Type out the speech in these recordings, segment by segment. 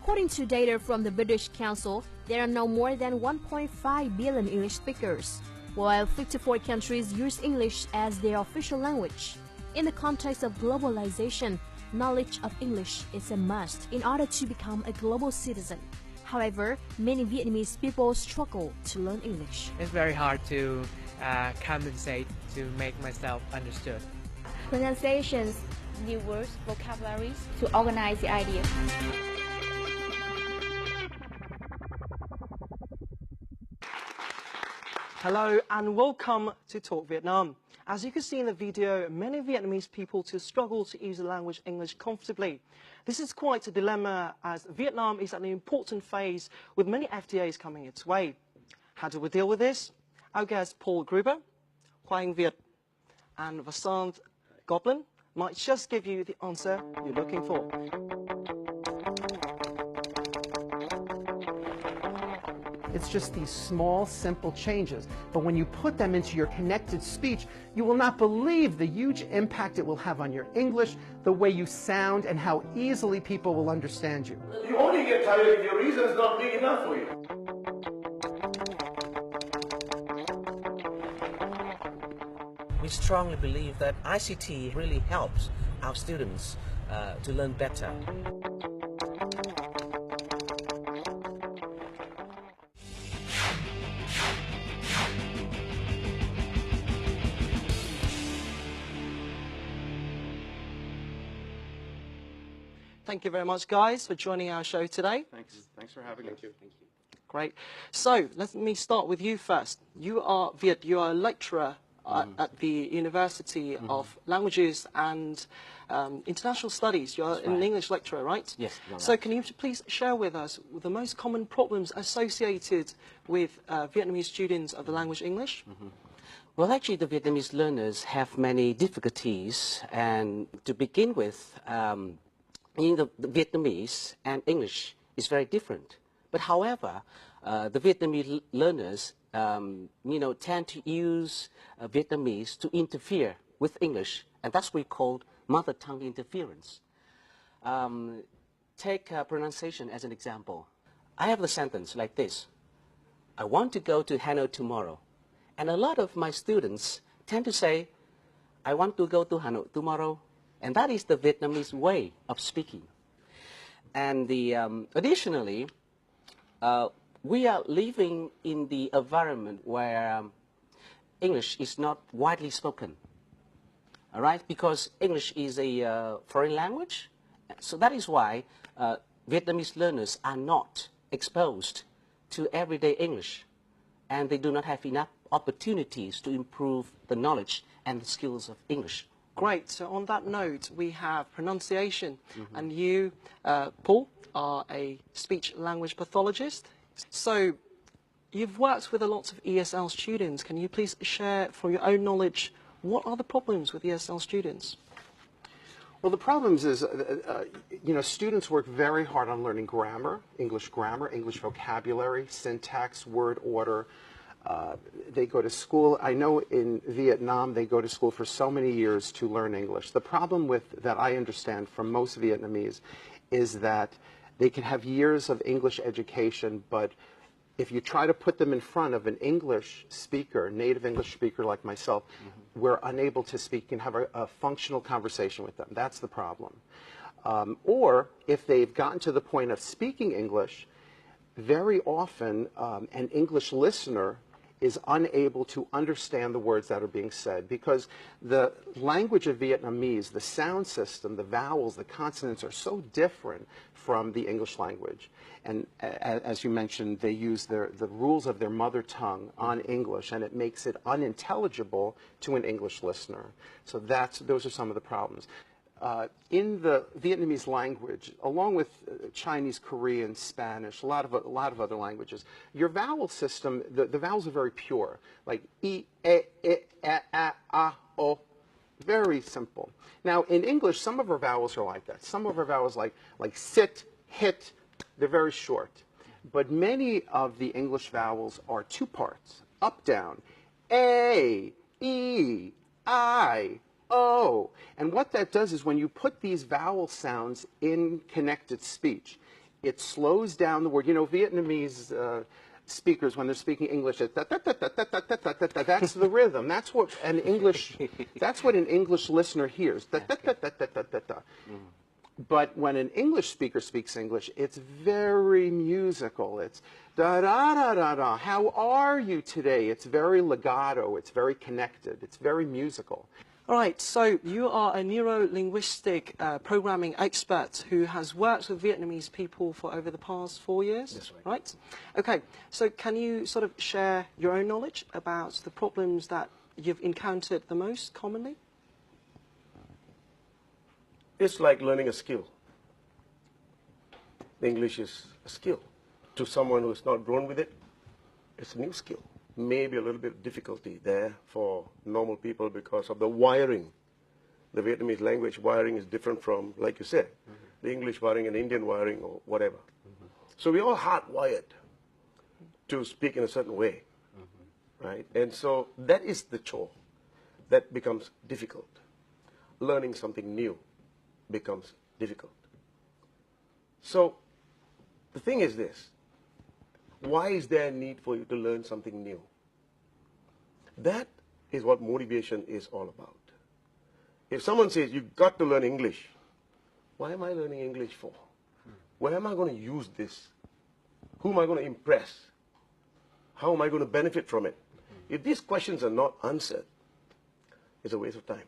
According to data from the British Council, there are now more than 1.5 billion English speakers, while 54 countries use English as their official language. In the context of globalization, knowledge of English is a must in order to become a global citizen. However, many Vietnamese people struggle to learn English. It's very hard to compensate to make myself understood. Pronunciations, new words, vocabularies to organize the idea. Hello and welcome to Talk Vietnam. As you can see in the video, many Vietnamese people still struggle to use the language English comfortably. This is quite a dilemma as Vietnam is at an important phase with many FTAs coming its way. How do we deal with this? Our guests Paul Gruber, Hoang Việt and Vasant Goblin might just give you the answer you're looking for. It's just these small, simple changes. But when you put them into your connected speech, you will not believe the huge impact it will have on your English, the way you sound, and how easily people will understand you. You only get tired if your reason is not big enough for you. We strongly believe that ICT really helps our students to learn better. Thank you very much, guys, for joining our show today. Thanks for having us. Thank you. Great. So, let me start with you first. You are Viet, you are a lecturer at the University of Languages and International Studies. You're an English lecturer, right? Yes. So can you please share with us the most common problems associated with Vietnamese students of the language English? Well, actually, the Vietnamese learners have many difficulties, and to begin with, the Vietnamese and English is very different. But however, the Vietnamese learners, tend to use Vietnamese to interfere with English, and that's what we call mother tongue interference. Take pronunciation as an example. I have the sentence like this: I want to go to Hanoi tomorrow. And a lot of my students tend to say, I want to go to Hanoi tomorrow. And that is the Vietnamese way of speaking. And additionally, we are living in the environment where English is not widely spoken, all right? Because English is a foreign language. So that is why Vietnamese learners are not exposed to everyday English, and they do not have enough opportunities to improve the knowledge and the skills of English. Great. So on that note, we have pronunciation. And you, Paul, are a speech-language pathologist. So you've worked with a lot of ESL students. Can you please share from your own knowledge, what are the problems with ESL students? Well, the problems is, students work very hard on learning grammar, English vocabulary, syntax, word order. They go to school. I know in Vietnam they go to school for so many years to learn English. The problem that I understand from most Vietnamese is that they can have years of English education, but if you try to put them in front of an English speaker, native English speaker like myself, we're unable to speak and have a functional conversation with them. That's the problem. Or if they've gotten to the point of speaking English, very often an English listener is unable to understand the words that are being said because the language of Vietnamese, the sound system, the vowels, the consonants are so different from the English language. And as you mentioned, they use the rules of their mother tongue on English, and it makes it unintelligible to an English listener. So those are some of the problems. In the Vietnamese language, along with Chinese, Korean, Spanish, a lot of other languages, your vowel system, the vowels are very pure, like e, o, very simple. Now, in English, some of our vowels are like that. Some of our vowels, like sit, hit, they're very short. But many of the English vowels are two parts, up, down, a, e, I, O. And what that does is when you put these vowel sounds in connected speech, it slows down the word. You know, Vietnamese speakers, when they're speaking English, it's that's the rhythm. That's what an English listener hears. But when an English speaker speaks English, it's very musical. It's da da da da da. How are you today? It's very legato. It's very connected. It's very musical. All right, so you are a neuro-linguistic programming expert who has worked with Vietnamese people for over the past 4 years. That's right. Right? Okay, so can you sort of share your own knowledge about the problems that you've encountered the most commonly? It's like learning a skill. English is a skill. To someone who's not grown with it, it's a new skill. Maybe a little bit of difficulty there for normal people because of the wiring. The Vietnamese language wiring is different from, like you said, the English wiring and Indian wiring or whatever. So we're all hardwired to speak in a certain way, right? And so that is the chore that becomes difficult. Learning something new becomes difficult. So the thing is this. Why is there a need for you to learn something new? That is what motivation is all about. If someone says, you've got to learn English, why am I learning English for? Where am I going to use this? Who am I going to impress? How am I going to benefit from it? If these questions are not answered, it's a waste of time.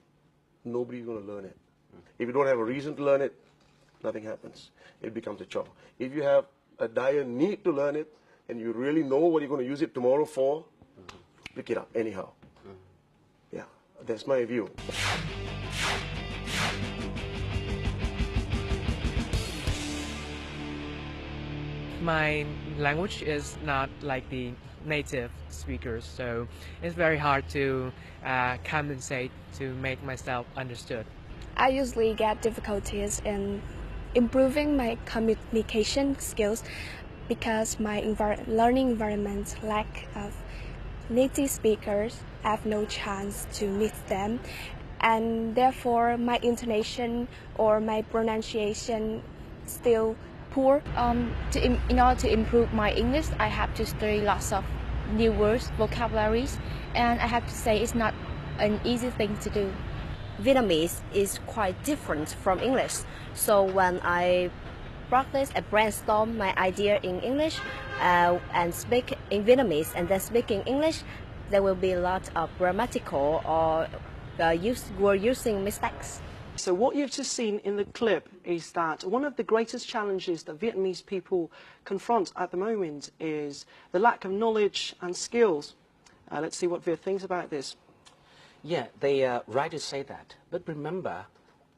Nobody's going to learn it. If you don't have a reason to learn it, nothing happens. It becomes a chore. If you have a dire need to learn it, and you really know what you're going to use it tomorrow for, pick it up anyhow. Yeah, that's my view. My language is not like the native speakers, so it's very hard to compensate to make myself understood. I usually get difficulties in improving my communication skills because my learning environment lack of native speakers. I have no chance to meet them, and therefore my intonation or my pronunciation still poor. In order to improve my English, I have to study lots of new words, vocabularies, and I have to say it's not an easy thing to do. Vietnamese is quite different from English, so when I practice and brainstorm my idea in English and speak in Vietnamese and then speak in English, there will be a lot of grammatical or word using mistakes. So what you've just seen in the clip is that one of the greatest challenges that Vietnamese people confront at the moment is the lack of knowledge and skills. Let's see what Viet thinks about this. Yeah, they are right to say that. But remember,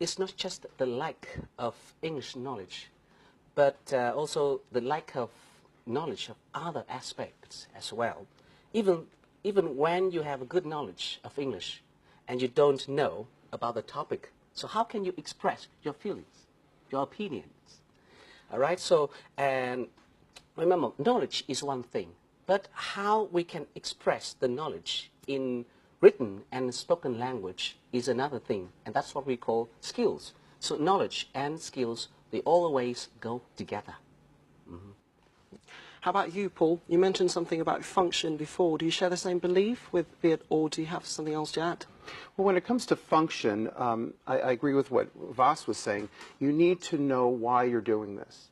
it's not just the lack of English knowledge, but also the lack of knowledge of other aspects as well. Even when you have a good knowledge of English and you don't know about the topic, so how can you express your feelings, your opinions? All right, so, and remember, knowledge is one thing, but how we can express the knowledge in written and spoken language is another thing, and that's what we call skills. So knowledge and skills, they always go together. How about you, Paul? You mentioned something about function before. Do you share the same belief with Viet, or do you have something else to add? Well, when it comes to function, I agree with what Vas was saying. You need to know why you're doing this.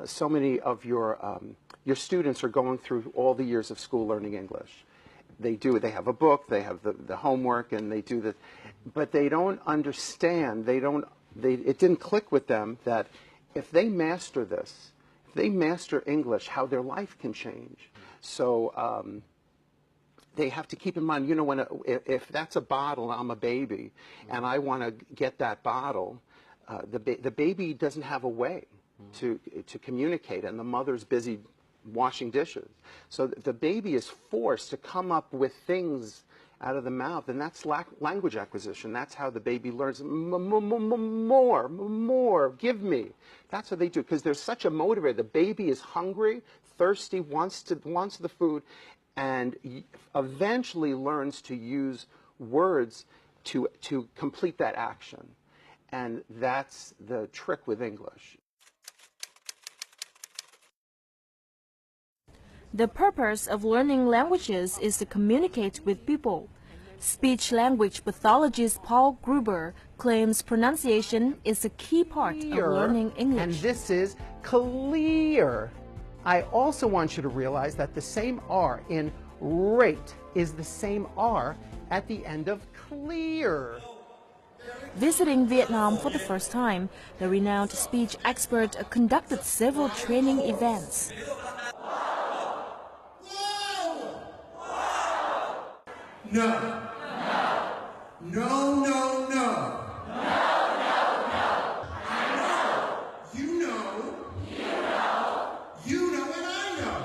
So many of your students are going through all the years of school learning English. They have a book, they have the homework, and they do the, but they don't understand, it didn't click with them that if they master this, if they master English, how their life can change. So they have to keep in mind, you know, if that's a bottle, I'm a baby, and I want to get that bottle, the baby doesn't have a way to communicate, and the mother's busy washing dishes. So the baby is forced to come up with things out of the mouth, and that's language acquisition. That's how the baby learns. More, give me. That's what they do, because there's such a motivator. The baby is hungry, thirsty, wants the food, and eventually learns to use words to complete that action. And that's the trick with English. The purpose of learning languages is to communicate with people. Speech-language pathologist Paul Gruber claims pronunciation is a key part of learning English. And this is clear. I also want you to realize that the same R in rate is the same R at the end of clear. Visiting Vietnam for the first time, the renowned speech expert conducted several training events. No. No, no, no. No, no, no. I know. You know. You know. You know and I know.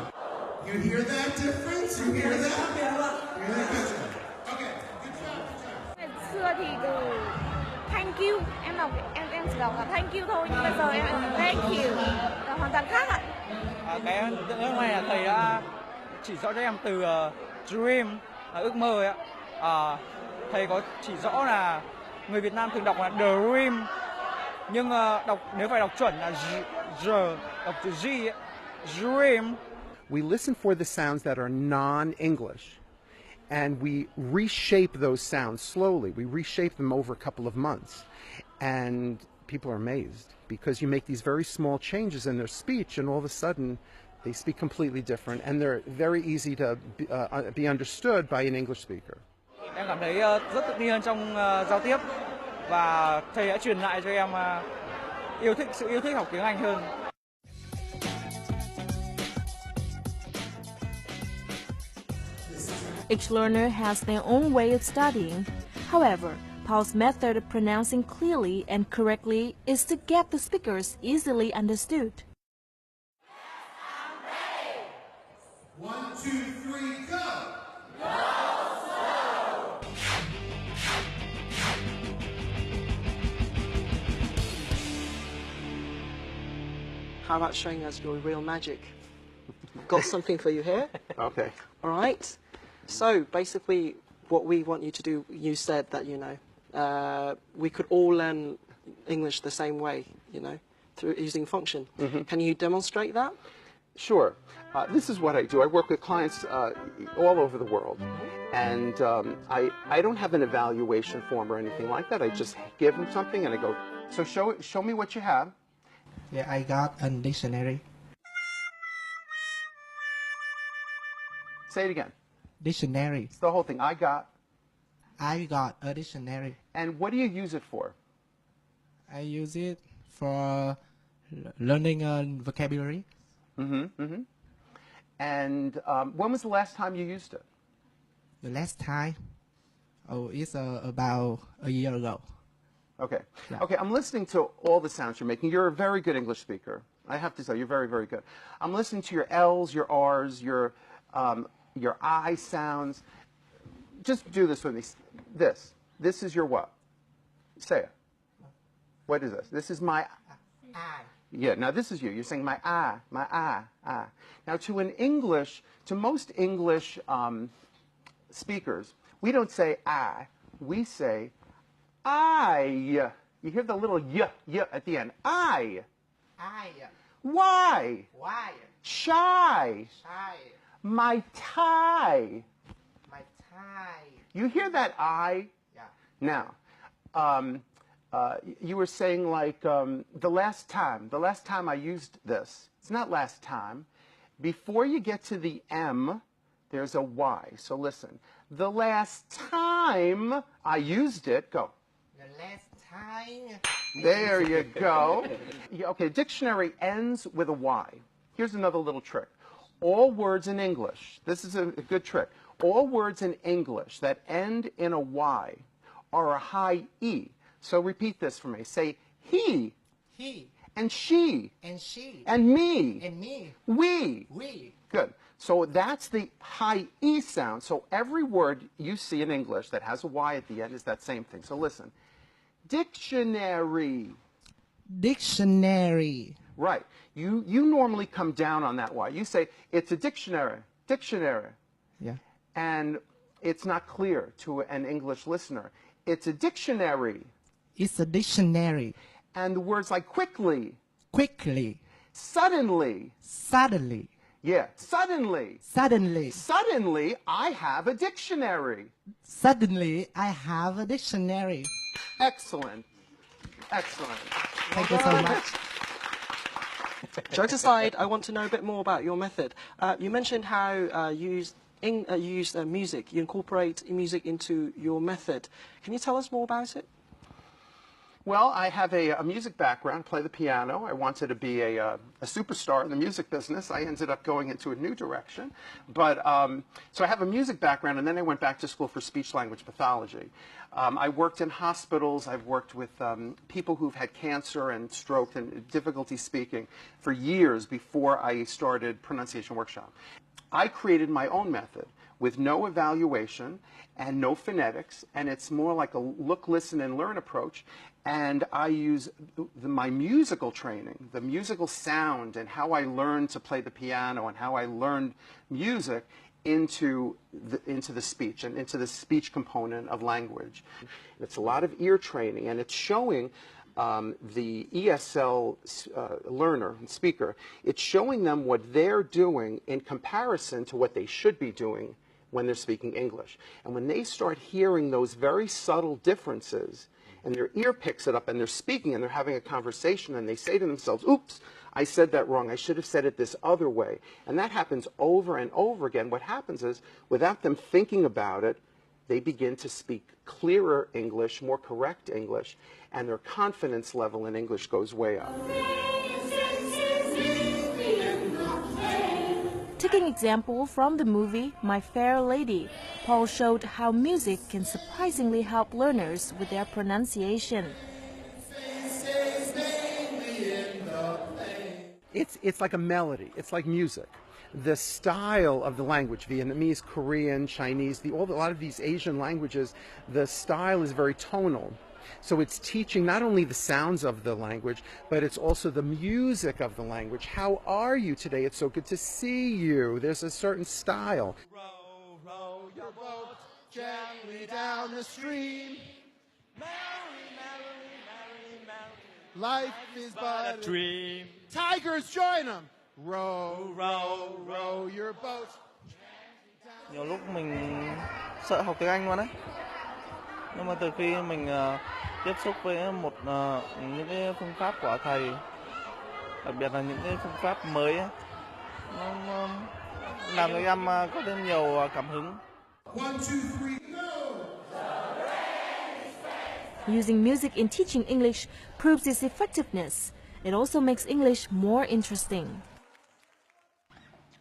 You hear that difference? You hear that? You hear that? Good job. Okay, good job, good job. Ngày xưa thì từ thank you, em đọc em chỉ đọc là thank you thôi, nhưng bây giờ em là thank you, là hoàn toàn khác ạ. Cái ấn tượng lúc này là thầy đã chỉ rõ cho em từ dream là ước mơ ấy ạ. Thầy có chỉ rõ là người Việt Nam thường đọc là dream, nhưng nếu phải đọc chuẩn là đọc chữ G ấy, dream. We listen for the sounds that are non-English, and we reshape those sounds slowly. We reshape them over a couple of months, and people are amazed because you make these very small changes in their speech, and all of a sudden they speak completely different, and they're very easy to be understood by an English speaker. Em cảm thấy rất tự nhiên trong giao tiếp, và thầy đã truyền lại cho em sự yêu thích học tiếng Anh hơn. Each learner has their own way of studying. However, Paul's method of pronouncing clearly and correctly is to get the speakers easily understood. 1, 2, 3, go! How about showing us your real magic? Got something for you here. Okay. All right. So basically, what we want you to do, you said that, you know, we could all learn English the same way, you know, through using function. Can you demonstrate that? Sure. This is what I do. I work with clients all over the world, and I don't have an evaluation form or anything like that. I just give them something and I go, so show me what you have. Yeah, I got a dictionary. Say it again. Dictionary. It's the whole thing. I got a dictionary. And what do you use it for? I use it for learning vocabulary. And when was the last time you used it? The last time? Oh, it's about a year ago. Okay. Yeah. Okay, I'm listening to all the sounds you're making. You're a very good English speaker. I have to say, you're very, very good. I'm listening to your L's, your R's, your I sounds. Just do this with me. This is your what? Say it. What is this? This is my I. Yeah, now this is you. You're saying my I. Now to most English speakers, we don't say I. We say I. You hear the little y at the end. I. Why? Why? Shy. Shy. My tie. My tie. You hear that I? Yeah. Now, you were saying like the last time I used this. It's not last time. Before you get to the M, there's a Y. So listen. The last time I used it, go. The last time. There you go. Okay, dictionary ends with a Y. Here's another little trick. All words in English, this is a good trick. All words in English that end in a Y are a high E. So repeat this for me. Say he. He. And she. And she. And me. And me. We. We. Good. So that's the high E sound. So every word you see in English that has a Y at the end is that same thing. So listen. Dictionary. Dictionary. Right. You normally come down on that Y. You say, it's a dictionary. Dictionary. Yeah. And it's not clear to an English listener. It's a dictionary. It's a dictionary. And the words like quickly. Quickly. Suddenly. Suddenly. Yeah. Suddenly. Suddenly. Suddenly, I have a dictionary. Suddenly, I have a dictionary. Excellent. Excellent. Thank you so much. Jokes aside, I want to know a bit more about your method. You mentioned how you use music. You incorporate music into your method. Can you tell us more about it? Well, I have a music background, play the piano. I wanted to be a superstar in the music business. I ended up going into a new direction. But, so I have a music background, and then I went back to school for speech-language pathology. I worked in hospitals. I've worked with people who've had cancer and stroke and difficulty speaking for years before I started Pronunciation Workshop. I created my own method with no evaluation and no phonetics, and it's more like a look, listen, and learn approach. And I use my musical training, the musical sound, and how I learned to play the piano and how I learned music into the speech and into the speech component of language. It's a lot of ear training, and it's showing the ESL learner and speaker, it's showing them what they're doing in comparison to what they should be doing when they're speaking English. And when they start hearing those very subtle differences, and their ear picks it up, and they're speaking, and they're having a conversation, and they say to themselves, oops, I said that wrong. I should have said it this other way. And that happens over and over again. What happens is, without them thinking about it, they begin to speak clearer English, more correct English, and their confidence level in English goes way up. Taking example from the movie My Fair Lady, Paul showed how music can surprisingly help learners with their pronunciation. It's like a melody. It's like music. The style of the language, Vietnamese, Korean, Chinese, a lot of these Asian languages, the style is very tonal. So it's teaching not only the sounds of the language, but it's also the music of the language. How are you today? It's so good to see you. There's a certain style. Row, row your boat gently down the stream. Merrily, merrily, merrily, merrily. Life is but a dream. Tigers, join them. Row, row, row your boat. Nhiều lúc mình sợ học tiếng Anh luôn đấy. Nhưng mà từ khi mình tiếp xúc với những cái phương pháp của thầy, đặc biệt là những cái phương pháp mới ấy, nó làm cho em có thêm nhiều cảm hứng. 1, 2, 3, go! Using music in teaching English proves its effectiveness. It also makes English more interesting.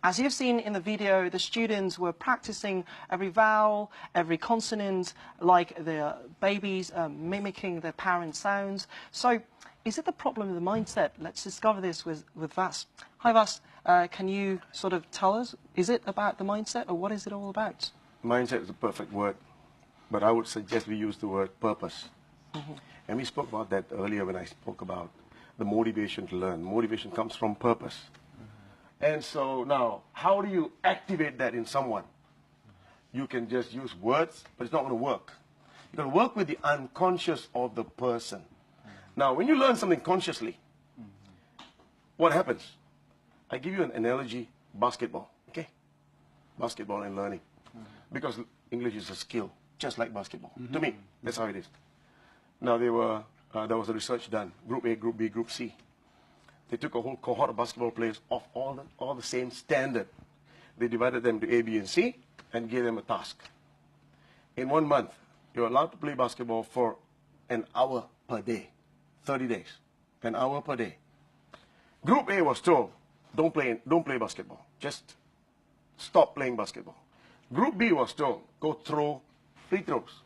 As you've seen in the video, the students were practicing every vowel, every consonant, like the babies mimicking their parents' sounds. So, is it the problem of the mindset? Let's discover this with Vas. Hi Vas, can you sort of tell us, is it about the mindset, or what is it all about? Mindset is a perfect word, but I would suggest we use the word purpose. And we spoke about that earlier when I spoke about the motivation to learn. Motivation comes from purpose. And so now, how do you activate that in someone? You can just use words, but it's not going to work. You're going to work with the unconscious of the person. Now, when you learn something consciously, what happens? I give you an analogy, basketball, okay? Basketball and learning. Because English is a skill, just like basketball. To me, that's how it is. Now, there was a research done, Group A, Group B, Group C. They took a whole cohort of basketball players of all the same standard. They divided them to A, B, and C and gave them a task. In 1 month, you're allowed to play basketball for an hour per day, 30 days, an hour per day. Group A was told, don't play basketball, just stop playing basketball. Group B was told, go throw free throws,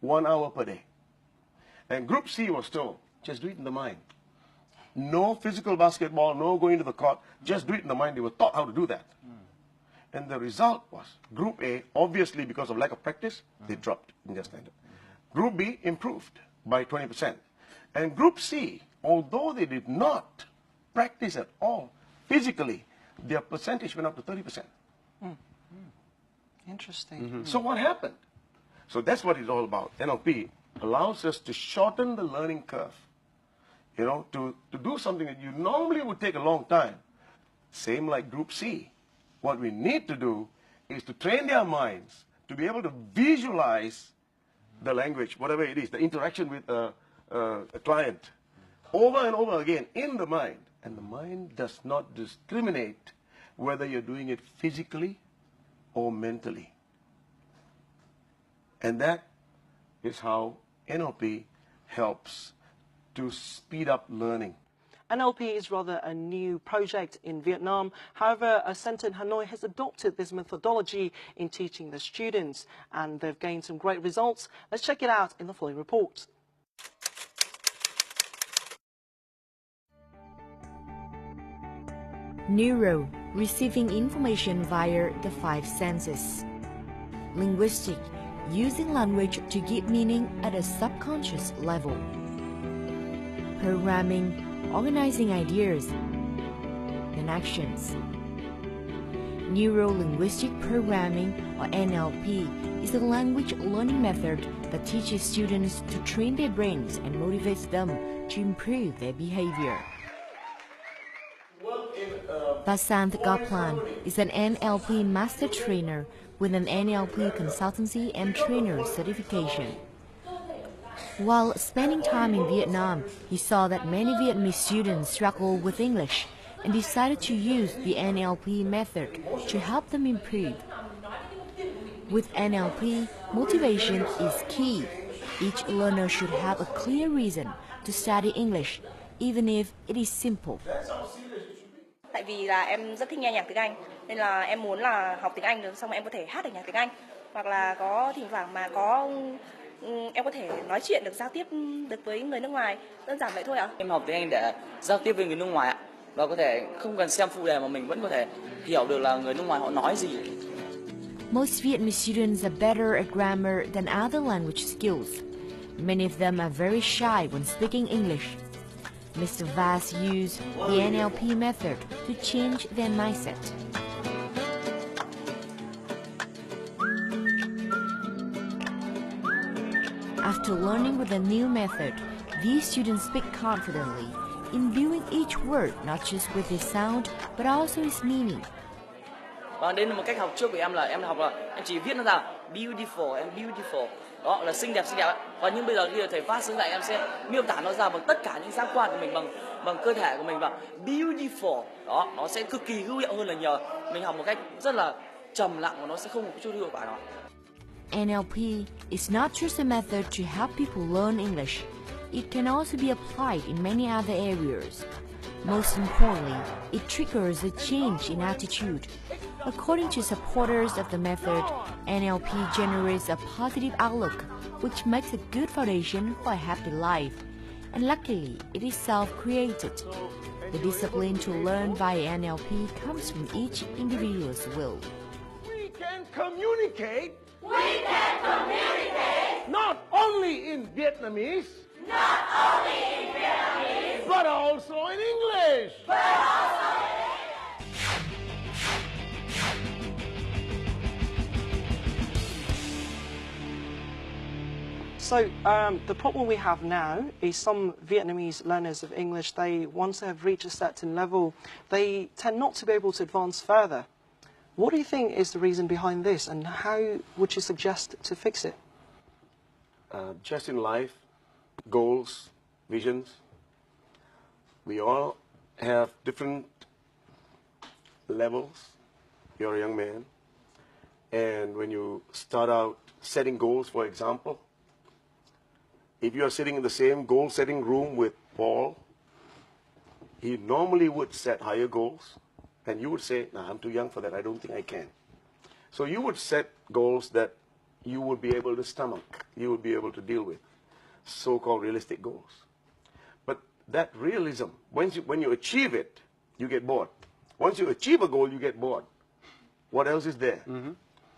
1 hour per day. And Group C was told, just do it in the mind. No physical basketball, no going to the court, just do it in the mind. They were taught how to do that. And the result was, Group A, obviously because of lack of practice, they dropped in their standard. Group B improved by 20%. And Group C, although they did not practice at all physically, their percentage went up to 30%. Interesting. So what happened? So that's what it's all about. NLP allows us to shorten the learning curve. You know, to do something that you normally would take a long time. Same like Group C. What we need to do is to train their minds to be able to visualize the language, whatever it is, the interaction with a client, over and over again in the mind. And the mind does not discriminate whether you're doing it physically or mentally. And that is how NLP helps to speed up learning. NLP is rather a new project in Vietnam. However, a centre in Hanoi has adopted this methodology in teaching the students, and they've gained some great results. Let's check it out in the following report. Neuro, receiving information via the five senses. Linguistic, using language to give meaning at a subconscious level. Programming, organizing ideas and actions. Neuro-linguistic programming, or NLP, is a language learning method that teaches students to train their brains and motivates them to improve their behavior. Basant Goplan is an NLP master trainer with an NLP consultancy and trainer certification. While spending time in Vietnam, he saw that many Vietnamese students struggle with English and decided to use the NLP method to help them improve. With NLP, motivation is key. Each learner should have a clear reason to study English, even if it is simple. Tại vì là em rất thích nghe nhạc tiếng Anh, nên là em muốn là học tiếng Anh được, xong rồi em có thể hát được nhạc tiếng Anh, hoặc là có thỉnh thoảng mà có em có thể nói chuyện được, giao tiếp được với người nước ngoài, đơn giản vậy thôi ạ. Em học tiếng Anh để giao tiếp với người nước ngoài ạ, và có thể không cần xem phụ đề mà mình vẫn có thể hiểu được là người nước ngoài họ nói gì. Most Vietnamese students are better at grammar than other language skills. Many of them are very shy when speaking English. Mr. Vass used the NLP method to change their mindset. After learning with the new method, these students speak confidently, imbuing each word not just with its sound but also its meaning. Và đây là một cách học trước của em, là em học là em chỉ viết nó ra beautiful and beautiful, đó là xinh đẹp ấy. Và nhưng bây giờ khi thầy phát xứng lại, em sẽ miêu tả nó ra bằng tất cả những giác quan của mình, bằng cơ thể của mình, và beautiful, đó nó sẽ cực kỳ hữu hiệu hơn là nhờ mình học một cách rất là trầm lặng và nó sẽ không có chút hiệu quả đó. NLP is not just a method to help people learn English. It can also be applied in many other areas. Most importantly, it triggers a change in attitude. According to supporters of the method, NLP generates a positive outlook, which makes a good foundation for a happy life. And luckily, it is self-created. The discipline to learn via NLP comes from each individual's will. We can communicate. We can communicate. Not only in Vietnamese. Not only in Vietnamese. But also in English. But also in So the problem we have now is some Vietnamese learners of English, once they have reached a certain level, they tend not to be able to advance further. What do you think is the reason behind this, and how would you suggest to fix it? Just in life, goals, visions, we all have different levels. You're a young man, and when you start out setting goals, for example, if you are sitting in the same goal-setting room with Paul, he normally would set higher goals, and you would say, "Nah, I'm too young for that. I don't think I can." So you would set goals that you would be able to stomach, you would be able to deal with, so-called realistic goals. But that realism, when you achieve it, you get bored. Once you achieve a goal, you get bored. What else is there?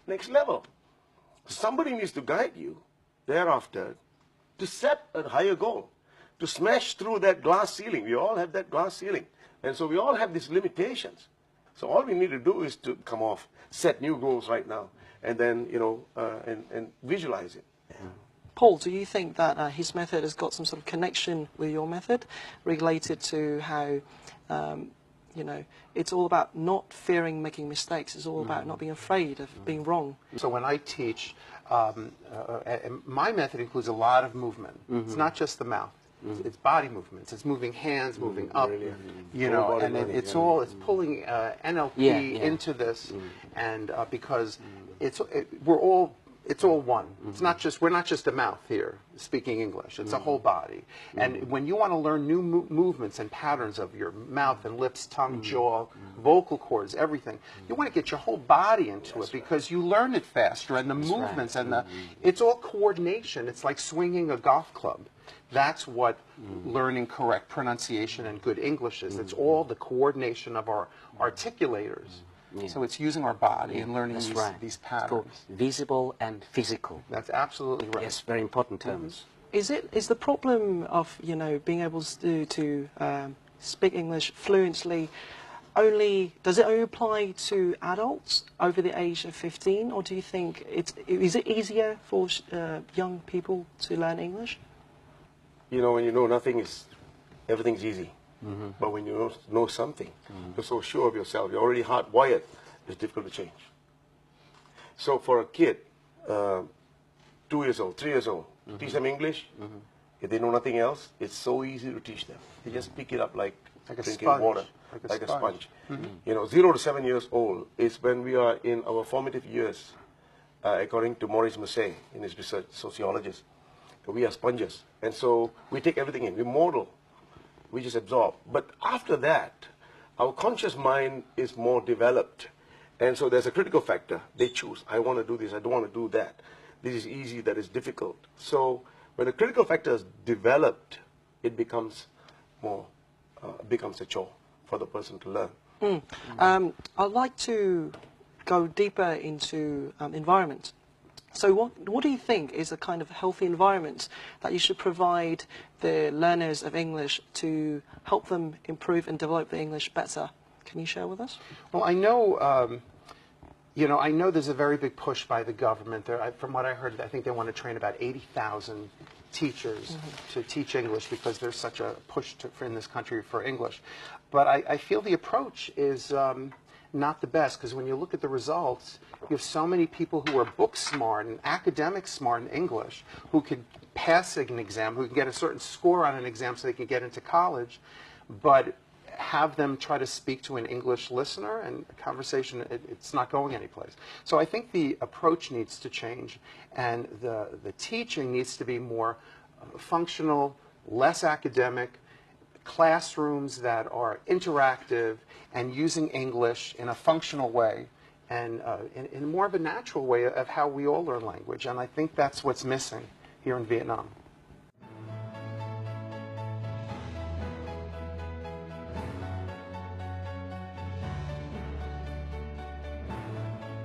Next level. Somebody needs to guide you thereafter to set a higher goal, to smash through that glass ceiling. We all have that glass ceiling. And so we all have these limitations. So all we need to do is to come off, set new goals right now, and then, and visualize it. Paul, do you think that his method has got some sort of connection with your method related to how you know, it's all about not fearing making mistakes. It's all about not being afraid of being wrong. So when I teach, my method includes a lot of movement. It's not just the mouth. It's body movements. It's moving hands, moving up, you know, and it's pulling NLP into this, and because it's all one. It's not just, we're not just a mouth here speaking English. It's a whole body. And when you want to learn new movements and patterns of your mouth and lips, tongue, jaw, vocal cords, everything, you want to get your whole body into it because you learn it faster, and the movements and it's all coordination. It's like swinging a golf club. That's what learning correct pronunciation and good English is. It's all the coordination of our articulators. So it's using our body and learning these patterns. Visible and physical. That's absolutely right. Yes, very important terms. Is the problem of, you know, being able to speak English fluently does it only apply to adults over the age of 15, or do you think is it easier for young people to learn English? You know, when you know nothing, everything's easy. But when you know something, you're so sure of yourself, you're already hardwired, it's difficult to change. So for a kid, 2 years old, 3 years old, teach them English, if they know nothing else, it's so easy to teach them. They just pick it up like drinking water, like a sponge. You know, 0 to 7 years old is when we are in our formative years, according to Maurice Massey in his research, sociologist. We are sponges, and so we take everything in, we model. We just absorb. But after that, our conscious mind is more developed. And so there's a critical factor. They choose. I want to do this. I don't want to do that. This is easy. That is difficult. So when the critical factor is developed, it becomes a chore for the person to learn. I'd like to go deeper into environment. So what do you think is a kind of healthy environment that you should provide the learners of English to help them improve and develop the English better? Can you share with us? Well, I know, I know there's a very big push by the government. From what I heard, I think they want to train about 80,000 teachers to teach English because there's such a push in this country for English. But I feel the approach is not the best, because when you look at the results, you have so many people who are book smart and academic smart in English who could pass an exam, who can get a certain score on an exam so they can get into college, but have them try to speak to an English listener and a conversation, it's not going anyplace. So I think the approach needs to change, and the teaching needs to be more functional, less academic, classrooms that are interactive and using English in a functional way and in more of a natural way of how we all learn language. And I think that's what's missing here in Vietnam.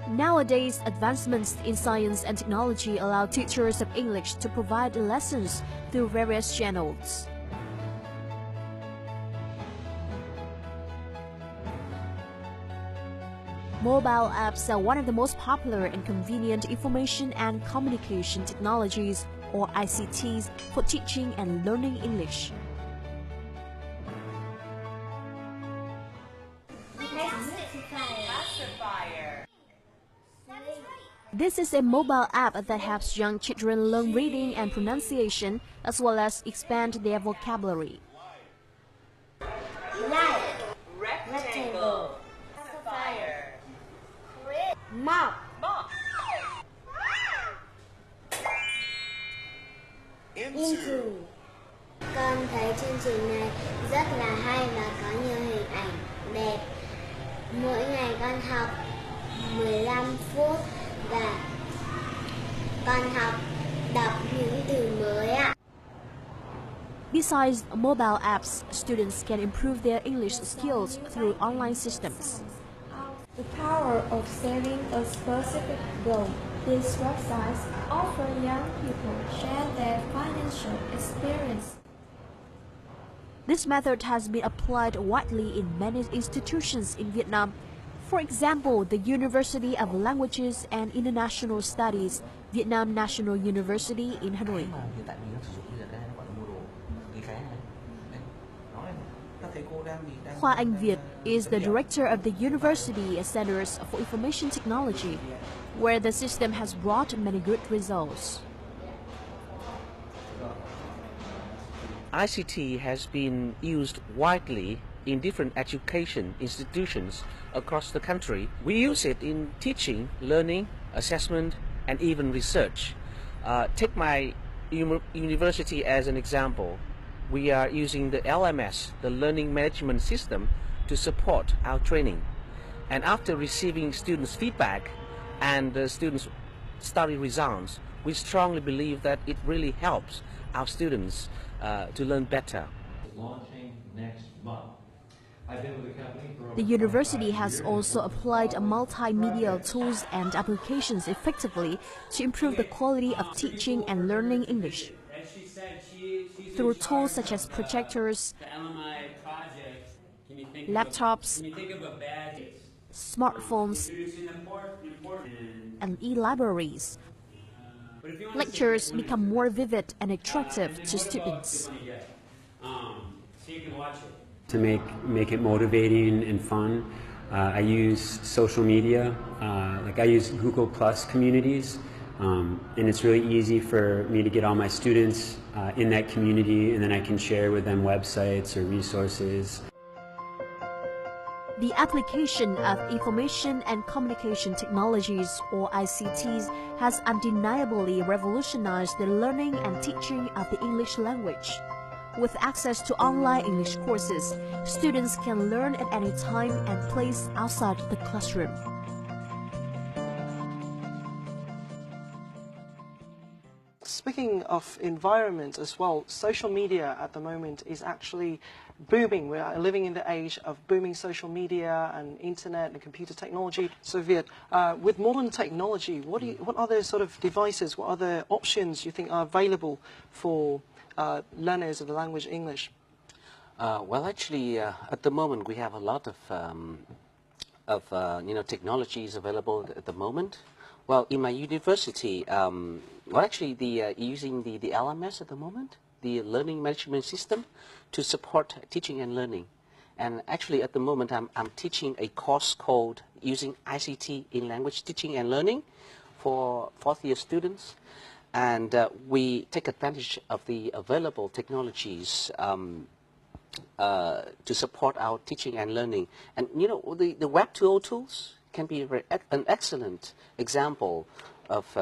Nowadays, advancements in science and technology allow teachers of English to provide lessons through various channels. Mobile apps are one of the most popular and convenient information and communication technologies, or ICTs, for teaching and learning English. This is a mobile app that helps young children learn reading and pronunciation, as well as expand their vocabulary. Rectangle. Mop. Into. Con thấy chương trình này rất là hay và có nhiều hình ảnh đẹp. Mỗi ngày con học 15 phút và con học đọc những từ mới ạ. Besides mobile apps, students can improve their English skills through online systems. The power of setting a specific goal. These websites offer young people share their financial experience. This method has been applied widely in many institutions in Vietnam. For example, the University of Languages and International Studies, Vietnam National University in Hanoi. Khoa Anh Việt is the director of the University Centers for Information Technology, where the system has brought many good results. ICT has been used widely in different education institutions across the country. We use it in teaching, learning, assessment, and even research. Take my university as an example. We are using the LMS, the Learning Management System, to support our training. And after receiving students' feedback and the students' study results, we strongly believe that it really helps our students to learn better. Launching next month. The university has also applied multimedia tools and applications effectively to improve the quality of teaching and learning English. Through tools such as projectors, laptops, smartphones, and e-libraries, lectures become more vivid and attractive to students. To make it motivating and fun, I use social media. Like I use Google Plus communities, and it's really easy for me to get all my students in that community, and then I can share with them websites or resources. The application of information and communication technologies, or ICTs, has undeniably revolutionized the learning and teaching of the English language. With access to online English courses, students can learn at any time and place outside the classroom. Speaking of environment as well, social media at the moment is actually booming. We are living in the age of booming social media and internet and computer technology. So Viet, with modern technology, what other sort of devices, what other options you think are available for learners of the language English? Well, actually, at the moment we have a lot of technologies available at the moment. Well, in my university, using the LMS at the moment, the Learning Management System, to support teaching and learning. And actually, at the moment, I'm teaching a course called Using ICT in Language Teaching and Learning for fourth-year students. And we take advantage of the available technologies to support our teaching and learning. And the Web 2.0 tools can be an excellent example of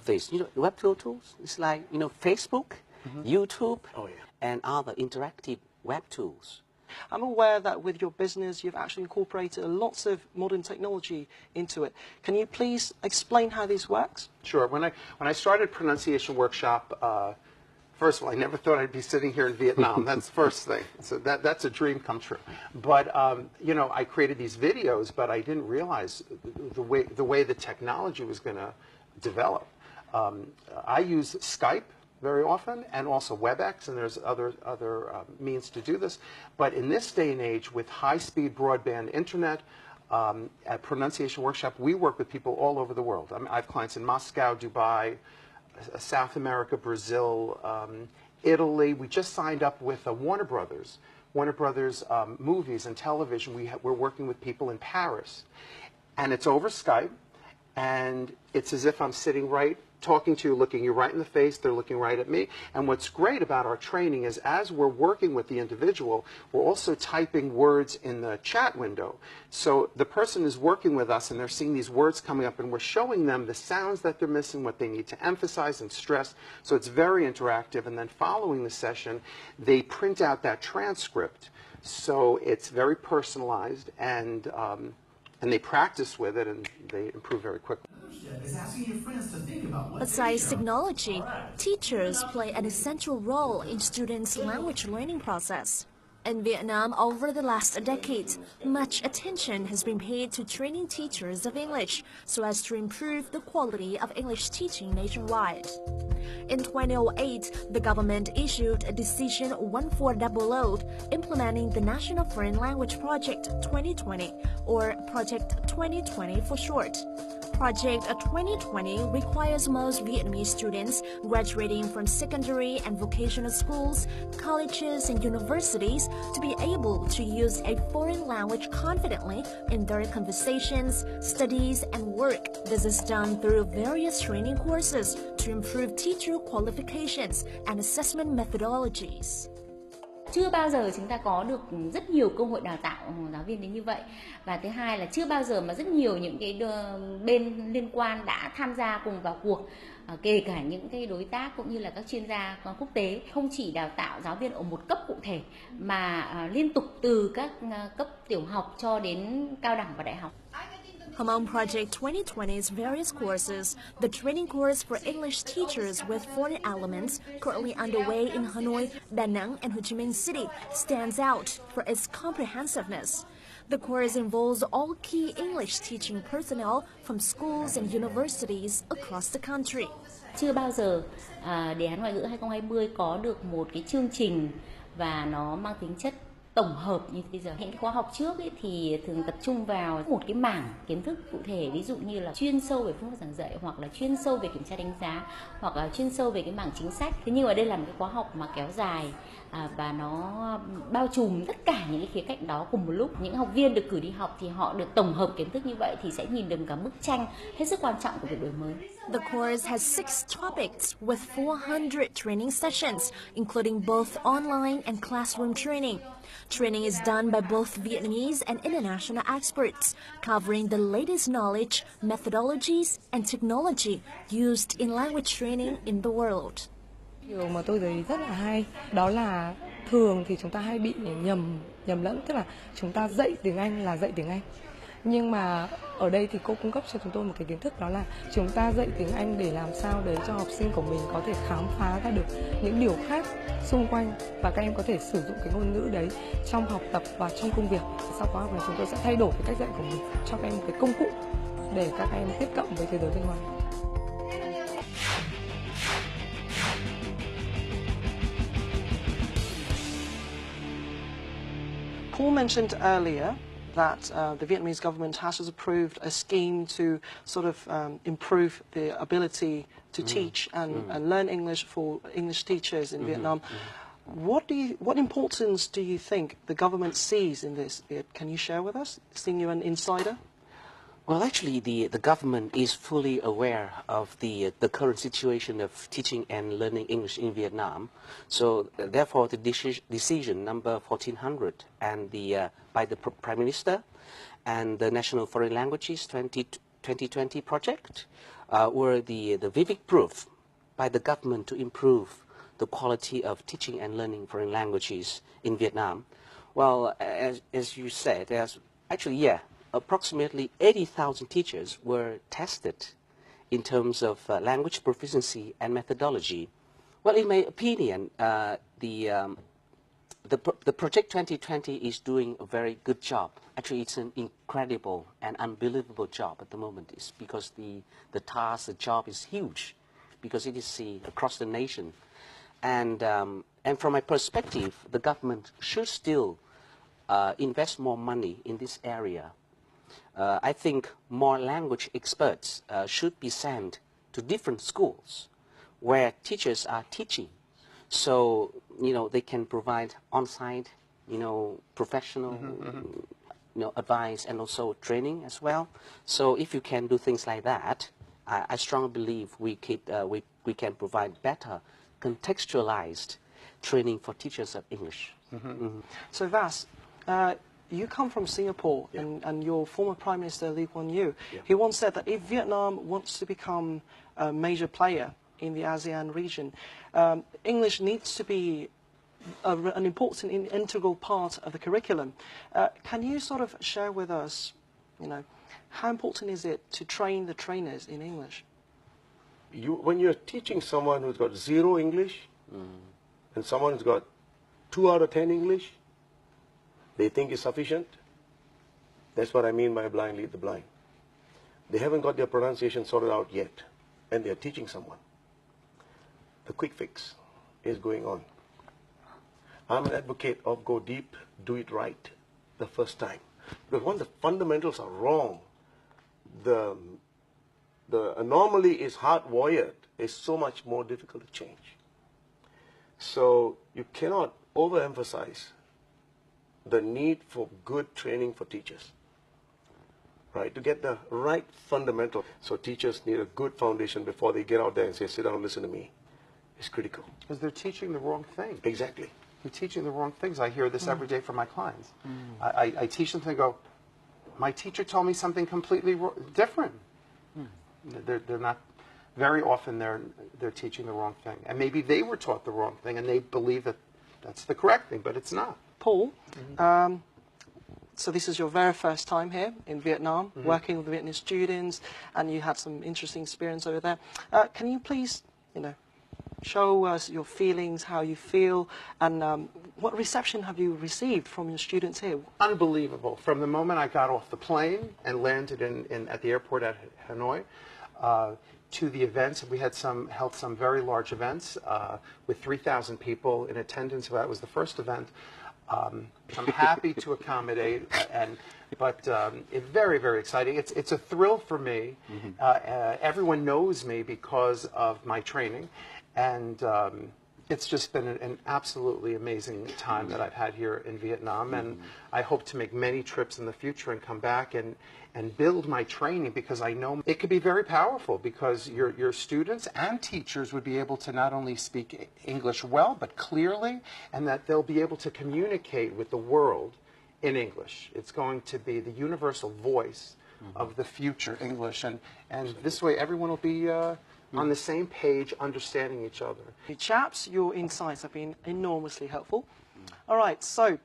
this. Web 2.0 tools, it's like Facebook, YouTube, and other interactive web tools. I'm aware that with your business, you've actually incorporated lots of modern technology into it. Can you please explain how this works? Sure. When I started Pronunciation Workshop, first of all, I never thought I'd be sitting here in Vietnam. That's the first thing. So that's a dream come true. But I created these videos, but I didn't realize the way the technology was going to develop. I use Skype very often, and also WebEx, and there's other means to do this. But in this day and age, with high-speed broadband internet, at Pronunciation Workshop, we work with people all over the world. I have clients in Moscow, Dubai, South America, Brazil, Italy. We just signed up with Warner Brothers movies and television. We're working with people in Paris. And it's over Skype, and it's as if I'm sitting talking to you, looking you right in the face, they're looking right at me. And what's great about our training is as we're working with the individual, we're also typing words in the chat window. So the person is working with us and they're seeing these words coming up, and we're showing them the sounds that they're missing, what they need to emphasize and stress. So it's very interactive. And then following the session, they print out that transcript. So it's very personalized, and they practice with it, and they improve very quickly. Besides technology, teachers play an essential role in students' language learning process. In Vietnam, over the last decade, much attention has been paid to training teachers of English so as to improve the quality of English teaching nationwide. In 2008, the government issued a Decision 1400 implementing the National Foreign Language Project 2020, or Project 2020 for short. Project 2020 requires most Vietnamese students graduating from secondary and vocational schools, colleges, and universities to be able to use a foreign language confidently in their conversations, studies, and work. This is done through various training courses to improve teacher qualifications and assessment methodologies. Chưa bao giờ chúng ta có được rất nhiều cơ hội đào tạo giáo viên đến như vậy. Và thứ hai là chưa bao giờ mà rất nhiều những cái bên liên quan đã tham gia cùng vào cuộc, kể cả những cái đối tác cũng như là các chuyên gia quốc tế, không chỉ đào tạo giáo viên ở một cấp cụ thể mà liên tục từ các cấp tiểu học cho đến cao đẳng và đại học. Among Project 2020's various courses, the training course for English teachers with foreign elements currently underway in Hanoi, Da Nang, and Ho Chi Minh City stands out for its comprehensiveness. The course involves all key English teaching personnel from schools and universities across the country. Chưa bao giờ đề án ngoại ngữ 2020 có được một cái chương trình và nó mang tính chất tổng hợp như bây giờ. Những cái khóa học trước ấy thì thường tập trung vào một cái mảng kiến thức cụ thể, ví dụ như là chuyên sâu về phương pháp giảng dạy, hoặc là chuyên sâu về kiểm tra đánh giá, hoặc là chuyên sâu về cái mảng chính sách. Thế nhưng mà đây là một cái khóa học mà kéo dài và nó bao trùm tất cả những cái khía cạnh đó cùng một lúc. Những học viên được cử đi học thì họ được tổng hợp kiến thức như vậy thì sẽ nhìn được cả bức tranh hết sức quan trọng của việc đổi mới. The course has 6 topics with 400 training sessions, including both online and classroom training. Training is done by both Vietnamese and international experts, covering the latest knowledge, methodologies, and technology used in language training in the world. Điều mà tôi thấy rất là hay đó là thường thì chúng ta hay bị nhầm lẫn, tức là chúng ta dạy tiếng Anh là dạy tiếng Anh. Nhưng mà ở đây thì cô cung cấp cho chúng tôi một cái kiến thức, đó là chúng ta dạy tiếng Anh để làm sao để cho học sinh của mình có thể khám phá ra được những điều khác xung quanh, và các em có thể sử dụng cái ngôn ngữ đấy trong học tập và trong công việc. Sau khóa học này chúng tôi sẽ thay đổi cái cách dạy của mình, cho các em một cái công cụ để các em tiếp cận với thế giới bên ngoài. Paul mentioned earlier that the Vietnamese government has approved a scheme to sort of improve the ability to teach and learn English for English teachers in Vietnam. What importance do you think the government sees in this? Can you share with us, seeing you're an insider? Well, actually, the government is fully aware of the current situation of teaching and learning English in Vietnam. So, therefore, the decision number 1400 and by the Prime Minister and the National Foreign Languages 2020 project were the vivid proof by the government to improve the quality of teaching and learning foreign languages in Vietnam. Well, as you said, approximately 80,000 teachers were tested in terms of language proficiency and methodology. Well, in my opinion, the Project 2020 is doing a very good job. Actually, it's an incredible and unbelievable job at the moment. It's because the task, the job is huge, because it is across the nation. And from my perspective, the government should still invest more money in this area. I think more language experts should be sent to different schools where teachers are teaching, so they can provide on-site, professional, advice and also training as well. So if you can do things like that, I strongly believe we can provide better contextualized training for teachers of English. So Vas, you come from Singapore, and your former Prime Minister Lee Kuan Yew, he once said that if Vietnam wants to become a major player in the ASEAN region, English needs to be an important integral part of the curriculum. Can you sort of share with us, how important is it to train the trainers in English? When you're teaching someone who's got 0 English and someone who's got 2 out of 10 English, they think it's sufficient. That's what I mean by blind lead the blind. They haven't got their pronunciation sorted out yet, and they're teaching someone. The quick fix is going on. I'm an advocate of go deep, do it right the first time. Because when the fundamentals are wrong, the the anomaly is hardwired, is so much more difficult to change. So you cannot overemphasize the need for good training for teachers, right? To get the right fundamental. So teachers need a good foundation before they get out there and say, sit down and listen to me. It's critical. Because they're teaching the wrong thing. Exactly. They're teaching the wrong things. I hear this every day from my clients. I teach them, they go, my teacher told me something completely different. They're not, very often they're teaching the wrong thing. And maybe they were taught the wrong thing and they believe that that's the correct thing, but it's not. Paul, so this is your very first time here in Vietnam, working with Vietnamese students, and you had some interesting experience over there. Can you please, show us your feelings, how you feel, and what reception have you received from your students here? Unbelievable. From the moment I got off the plane and landed at the airport at Hanoi, to the events, we had held some very large events with 3,000 people in attendance. That was the first event. I'm happy to accommodate, but it's very, very exciting. It's a thrill for me. Everyone knows me because of my training, and it's just been an absolutely amazing time that I've had here in Vietnam, and I hope to make many trips in the future and come back and build my training, because I know it could be very powerful, because your students and teachers would be able to not only speak English well, but clearly, and that they'll be able to communicate with the world in English. It's going to be the universal voice of the future English, and this way everyone will be on the same page, understanding each other. Chaps, your insights have been enormously helpful. All right, so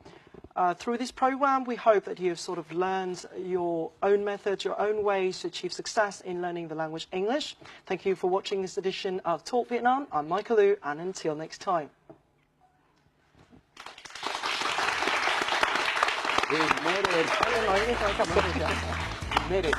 through this program, we hope that you have sort of learned your own methods, your own ways to achieve success in learning the language English. Thank you for watching this edition of Talk Vietnam. I'm Michael Liu, and until next time. We made it. Made it.